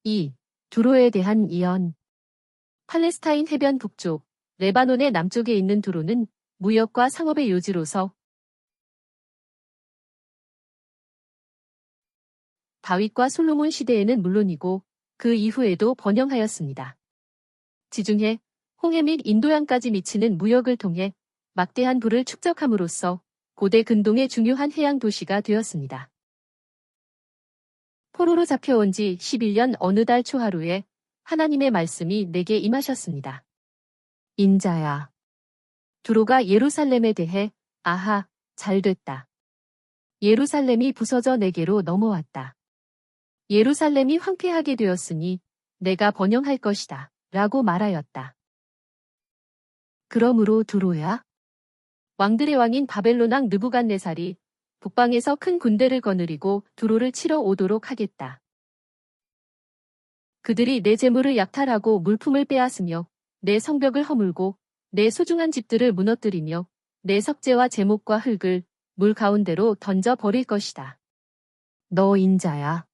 2. 두로에 대한 이연. 팔레스타인 해변 북쪽, 레바논의 남쪽에 있는 두로는 무역과 상업의 요지로서 다윗과 솔로몬 시대에는 물론이고 그 이후에도 번영하였습니다. 지중해, 홍해 및 인도양까지 미치는 무역을 통해 막대한 부를 축적함으로써 고대 근동의 중요한 해양 도시가 되었습니다. 포로로 잡혀온 지 11년 어느 달 초하루에 하나님의 말씀이 내게 임하셨습니다. 인자야, 두로가 예루살렘에 대해 아하, 잘됐다. 예루살렘이 부서져 내게로 넘어왔다. 예루살렘이 황폐하게 되었으니 내가 번영할 것이다. 라고 말하였다. 그러므로 두로야? 왕들의 왕인 바벨론 왕 느부갓네살이 북방에서 큰 군대를 거느리고 두로를 치러 오도록 하겠다. 그들이 내 재물을 약탈하고 물품을 빼앗으며 내 성벽을 허물고 내 소중한 집들을 무너뜨리며 내 석재와 제목과 흙을 물 가운데로 던져 버릴 것이다. 너 인자야.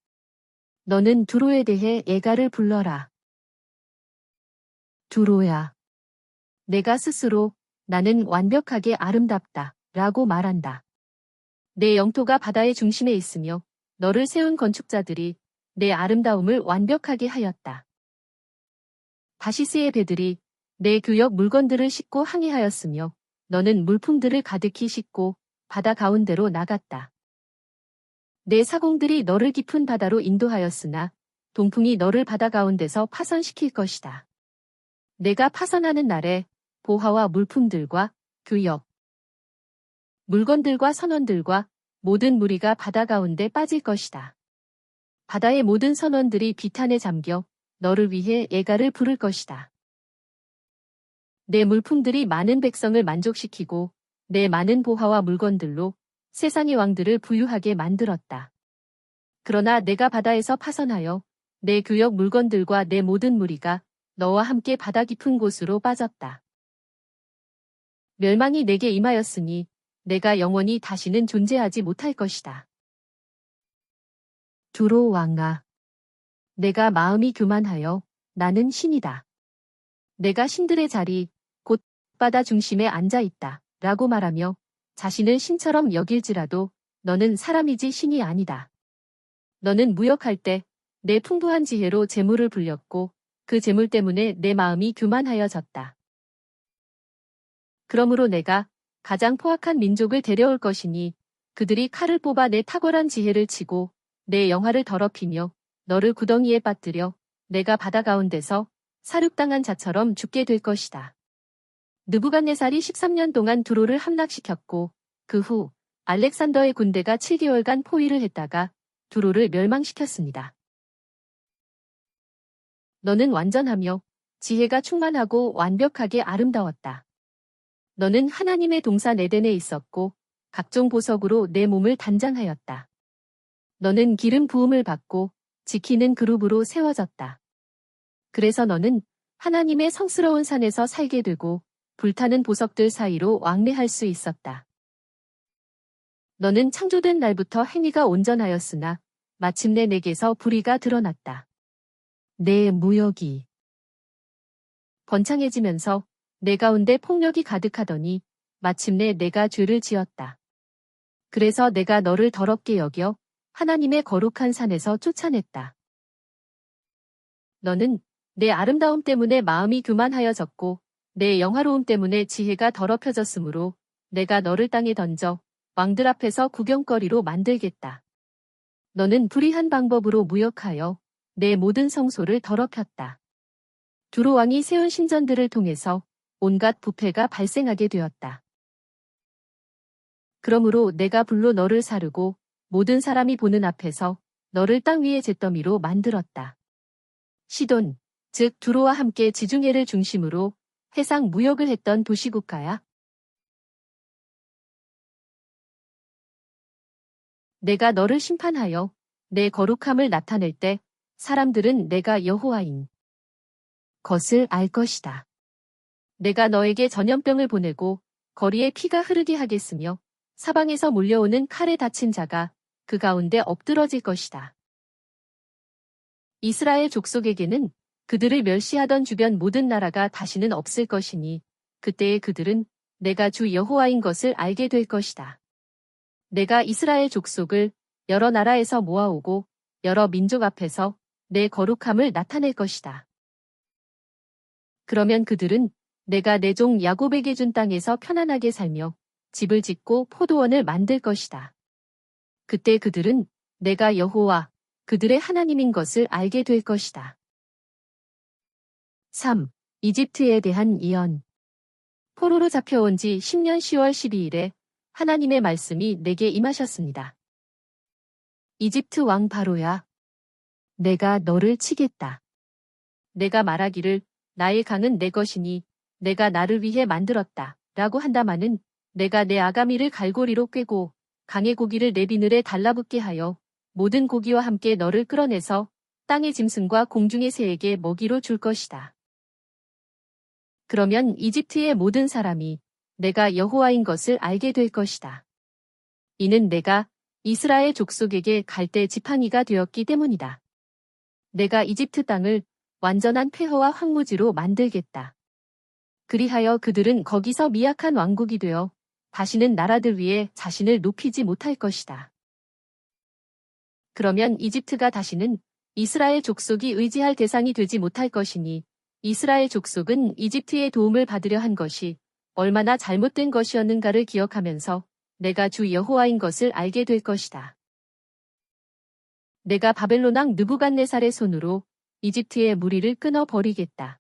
너는 두로에 대해 예가를 불러라. 두로야. 내가 스스로 나는 완벽하게 아름답다 라고 말한다. 내 영토가 바다의 중심에 있으며 너를 세운 건축자들이 내 아름다움을 완벽하게 하였다. 다시스의 배들이 내 교역 물건들을 싣고 항해하였으며 너는 물품들을 가득히 싣고 바다 가운데로 나갔다. 내 사공들이 너를 깊은 바다로 인도하였으나 동풍이 너를 바다 가운데서 파선시킬 것이다. 내가 파선하는 날에 보화와 물품들과 교역, 물건들과 선원들과 모든 무리가 바다 가운데 빠질 것이다. 바다의 모든 선원들이 비탄에 잠겨 너를 위해 예가를 부를 것이다. 내 물품들이 많은 백성을 만족시키고 내 많은 보화와 물건들로 세상의 왕들을 부유하게 만들었다. 그러나 내가 바다에서 파선하여 내 교역 물건들과 내 모든 무리가 너와 함께 바다 깊은 곳으로 빠졌다. 멸망이 내게 임하였으니 내가 영원히 다시는 존재하지 못할 것이다. 두로 왕아, 내가 마음이 교만하여 나는 신이다. 내가 신들의 자리, 곧 바다 중심에 앉아 있다. 라고 말하며 자신을 신처럼 여길지라도 너는 사람이지 신이 아니다. 너는 무역할 때 내 풍부한 지혜로 재물을 불렸고 그 재물 때문에 내 마음이 교만하여졌다. 그러므로 내가 가장 포악한 민족을 데려올 것이니 그들이 칼을 뽑아 내 탁월한 지혜를 치고 내 영화를 더럽히며 너를 구덩이에 빠뜨려 내가 바다 가운데서 사륙당한 자처럼 죽게 될 것이다. 느부갓네살이 13년 동안 두로를 함락시켰고 그 후 알렉산더의 군대가 7개월간 포위를 했다가 두로를 멸망시켰습니다. 너는 완전하며 지혜가 충만하고 완벽하게 아름다웠다. 너는 하나님의 동산 에덴에 있었고 각종 보석으로 내 몸을 단장하였다. 너는 기름 부음을 받고 지키는 그룹으로 세워졌다. 그래서 너는 하나님의 성스러운 산에서 살게 되고 불타는 보석들 사이로 왕래할 수 있었다. 너는 창조된 날부터 행위가 온전하였으나 마침내 내게서 불의가 드러났다. 내 무역이 번창해지면서 내 가운데 폭력이 가득하더니 마침내 내가 죄를 지었다. 그래서 내가 너를 더럽게 여겨 하나님의 거룩한 산에서 쫓아냈다. 너는 내 아름다움 때문에 마음이 교만하여졌고 내 영화로움 때문에 지혜가 더럽혀졌으므로 내가 너를 땅에 던져 왕들 앞에서 구경거리로 만들겠다. 너는 불의한 방법으로 무역하여 내 모든 성소를 더럽혔다. 두로 왕이 세운 신전들을 통해서 온갖 부패가 발생하게 되었다. 그러므로 내가 불로 너를 사르고 모든 사람이 보는 앞에서 너를 땅 위의 잿더미로 만들었다. 시돈, 즉 두로와 함께 지중해를 중심으로 해상 무역을 했던 도시국가야. 내가 너를 심판하여 내 거룩함을 나타낼 때 사람들은 내가 여호와인 것을 알 것이다. 내가 너에게 전염병을 보내고 거리에 피가 흐르게 하겠으며 사방에서 몰려오는 칼에 다친 자가 그 가운데 엎드러질 것이다. 이스라엘 족속에게는 그들을 멸시하던 주변 모든 나라가 다시는 없을 것이니 그때에 그들은 내가 주 여호와인 것을 알게 될 것이다. 내가 이스라엘 족속을 여러 나라에서 모아오고 여러 민족 앞에서 내 거룩함을 나타낼 것이다. 그러면 그들은 내가 내 종 야곱에게 준 땅에서 편안하게 살며 집을 짓고 포도원을 만들 것이다. 그때 그들은 내가 여호와 그들의 하나님인 것을 알게 될 것이다. 3. 이집트에 대한 예언. 포로로 잡혀온 지 10년 10월 12일에 하나님의 말씀이 내게 임하셨습니다. 이집트 왕 바로야, 내가 너를 치겠다. 내가 말하기를 나의 강은 내 것이니 내가 나를 위해 만들었다 라고 한다마는 내가 내 아가미를 갈고리로 꿰고 강의 고기를 내 비늘에 달라붙게 하여 모든 고기와 함께 너를 끌어내서 땅의 짐승과 공중의 새에게 먹이로 줄 것이다. 그러면 이집트의 모든 사람이 내가 여호와인 것을 알게 될 것이다. 이는 내가 이스라엘 족속에게 갈대 지팡이가 되었기 때문이다. 내가 이집트 땅을 완전한 폐허와 황무지로 만들겠다. 그리하여 그들은 거기서 미약한 왕국이 되어 다시는 나라들 위에 자신을 높이지 못할 것이다. 그러면 이집트가 다시는 이스라엘 족속이 의지할 대상이 되지 못할 것이니 이스라엘 족속은 이집트의 도움을 받으려 한 것이 얼마나 잘못된 것이었는가를 기억하면서 내가 주 여호와인 것을 알게 될 것이다. 내가 바벨론 왕 느부갓네살의 손으로 이집트의 무리를 끊어 버리겠다.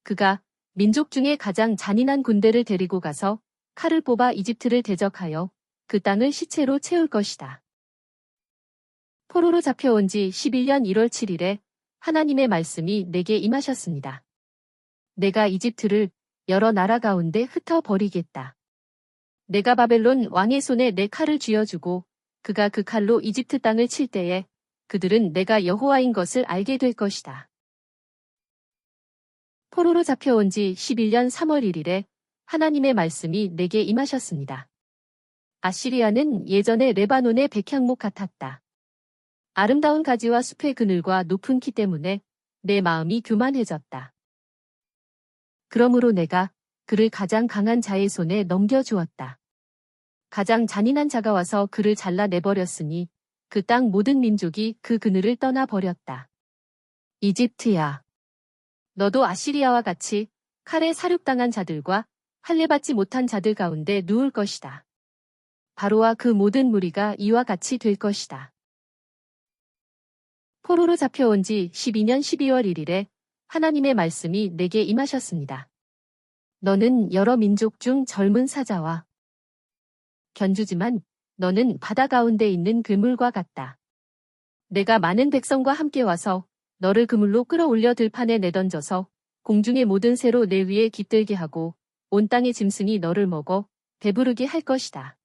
그가 민족 중에 가장 잔인한 군대를 데리고 가서 칼을 뽑아 이집트를 대적하여 그 땅을 시체로 채울 것이다. 포로로 잡혀온 지 11년 1월 7일에 하나님의 말씀이 내게 임하셨습니다. 내가 이집트를 여러 나라 가운데 흩어버리겠다. 내가 바벨론 왕의 손에 내 칼을 쥐어주고 그가 그 칼로 이집트 땅을 칠 때에 그들은 내가 여호와인 것을 알게 될 것이다. 포로로 잡혀온 지 11년 3월 1일에 하나님의 말씀이 내게 임하셨습니다. 아시리아는 예전에 레바논의 백향목 같았다. 아름다운 가지와 숲의 그늘과 높은 키 때문에 내 마음이 교만해졌다. 그러므로 내가 그를 가장 강한 자의 손에 넘겨주었다. 가장 잔인한 자가 와서 그를 잘라내버렸으니 그 땅 모든 민족이 그 그늘을 떠나버렸다. 이집트야, 너도 아시리아와 같이 칼에 살육당한 자들과 할례받지 못한 자들 가운데 누울 것이다. 바로와 그 모든 무리가 이와 같이 될 것이다. 포로로 잡혀온 지 12년 12월 1일에 하나님의 말씀이 내게 임하셨습니다. 너는 여러 민족 중 젊은 사자와 견주지만 너는 바다 가운데 있는 그물과 같다. 내가 많은 백성과 함께 와서 너를 그물로 끌어올려 들판에 내던져서 공중의 모든 새로 내 위에 깃들게 하고 온 땅의 짐승이 너를 먹어 배부르게 할 것이다.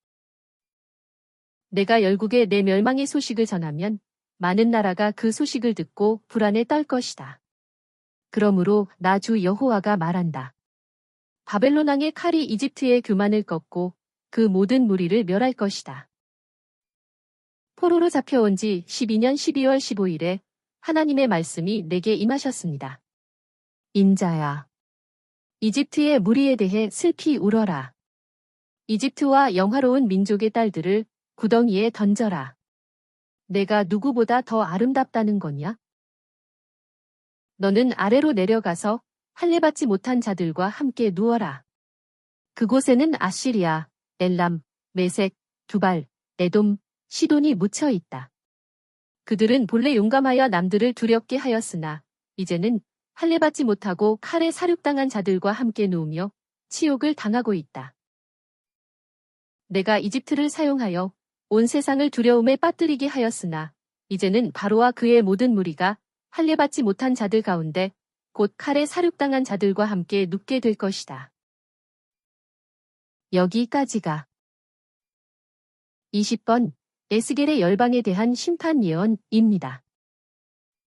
내가 열국에 내 멸망의 소식을 전하면 많은 나라가 그 소식을 듣고 불안에 떨 것이다. 그러므로 나 주 여호와가 말한다. 바벨론 왕의 칼이 이집트의 교만을 꺾고 그 모든 무리를 멸할 것이다. 포로로 잡혀온 지 12년 12월 15일에 하나님의 말씀이 내게 임하셨습니다. 인자야, 이집트의 무리에 대해 슬피 울어라. 이집트와 영화로운 민족의 딸들을 구덩이에 던져라. 내가 누구보다 더 아름답다는 거냐? 너는 아래로 내려가서 할례받지 못한 자들과 함께 누워라. 그곳에는 아시리아, 엘람, 메색, 두발, 에돔, 시돈이 묻혀 있다. 그들은 본래 용감하여 남들을 두렵게 하였으나 이제는 할례받지 못하고 칼에 살육당한 자들과 함께 누우며 치욕을 당하고 있다. 내가 이집트를 사용하여 온 세상을 두려움에 빠뜨리게 하였으나 이제는 바로와 그의 모든 무리가 할례받지 못한 자들 가운데 곧 칼에 살육당한 자들과 함께 눕게 될 것이다. 여기까지가 20번 에스겔의 열방에 대한 심판 예언입니다.